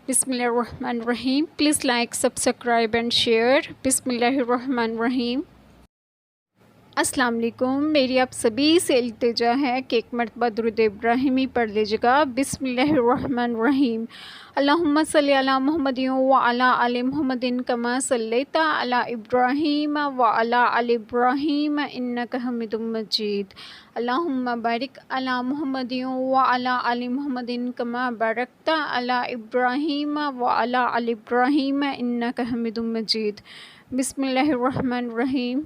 بسم اللہ الرحمن الرحیم. Please like subscribe and share. بسم اللہ الرحمن الرحیم. السلام علیکم. میری آپ سبھی سے التجا ہے کہ ایک مرتبہ درود ابراہیمی پڑھ لیجیے گا. بسم اللہ الرحمن الرحیم. اللہم صلی علی محمد وعلی آل محمد کما صلیت علی ابراہیم وعلی آل ابراہیم انک حمید مجید. اللہم بارک علی محمد وعلی آل محمد کما بارکت علی ابراہیم وعلی آل ابراہیم انک حمید مجید. بسم اللہ الرحمن الرحیم.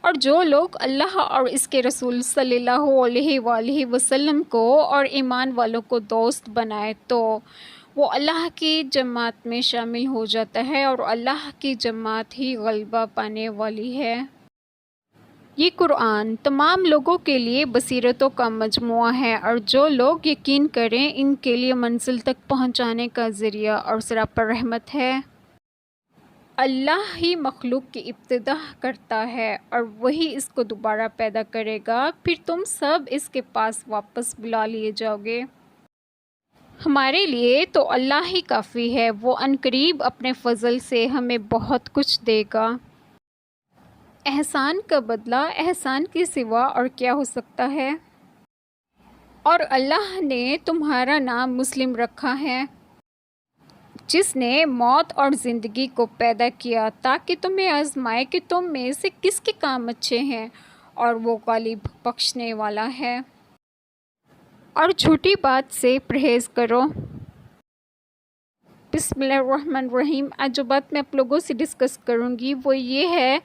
اور جو لوگ اللہ اور اس کے رسول صلی اللہ علیہ وآلہ وسلم کو اور ایمان والوں کو دوست بنائے تو وہ اللہ کی جماعت میں شامل ہو جاتا ہے اور اللہ کی جماعت ہی غلبہ پانے والی ہے. یہ قرآن تمام لوگوں کے لیے بصیرتوں کا مجموعہ ہے اور جو لوگ یقین کریں ان کے لیے منزل تک پہنچانے کا ذریعہ اور سراپر رحمت ہے. اللہ ہی مخلوق کی ابتدا کرتا ہے اور وہی اس کو دوبارہ پیدا کرے گا، پھر تم سب اس کے پاس واپس بلا لیے جاؤ گے. ہمارے لیے تو اللہ ہی کافی ہے، وہ عنقریب اپنے فضل سے ہمیں بہت کچھ دے گا. احسان کا بدلہ احسان کے سوا اور کیا ہو سکتا ہے؟ اور اللہ نے تمہارا نام مسلم رکھا ہے جس نے موت اور زندگی کو پیدا کیا تاکہ تمہیں آزمائے کہ تم میں سے کس کے کام اچھے ہیں، اور وہ غالب بخشنے والا ہے. اور جھوٹی بات سے پرہیز کرو. بسم اللہ الرحمن الرحیم. آج جو بات میں آپ لوگوں سے ڈسکس کروں گی وہ یہ ہے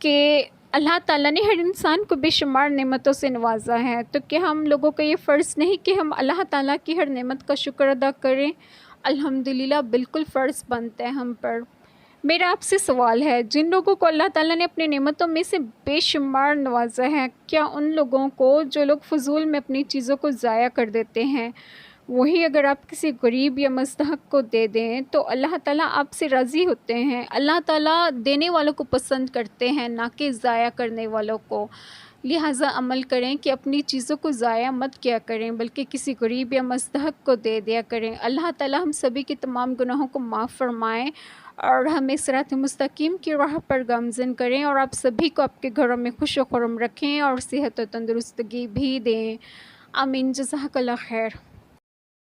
کہ اللہ تعالیٰ نے ہر انسان کو بے شمار نعمتوں سے نوازا ہے، تو کیا ہم لوگوں کا یہ فرض نہیں کہ ہم اللہ تعالیٰ کی ہر نعمت کا شکر ادا کریں؟ الحمدللہ بالکل فرض بنتا ہے ہم پر. میرا آپ سے سوال ہے، جن لوگوں کو اللہ تعالیٰ نے اپنی نعمتوں میں سے بے شمار نوازا ہے، کیا ان لوگوں کو جو لوگ فضول میں اپنی چیزوں کو ضائع کر دیتے ہیں، وہی اگر آپ کسی غریب یا مستحق کو دے دیں تو اللہ تعالیٰ آپ سے راضی ہوتے ہیں؟ اللہ تعالیٰ دینے والوں کو پسند کرتے ہیں، نہ کہ ضائع کرنے والوں کو. لہٰذا عمل کریں کہ اپنی چیزوں کو ضائع مت کیا کریں بلکہ کسی غریب یا مستحق کو دے دیا کریں. اللہ تعالیٰ ہم سبھی کے تمام گناہوں کو معاف فرمائیں اور ہمیں صراط مستقیم کی راہ پر گامزن کریں، اور آپ سبھی کو آپ کے گھروں میں خوش و خرم رکھیں اور صحت و تندرستگی بھی دیں. آمین. جزاک اللہ خیر.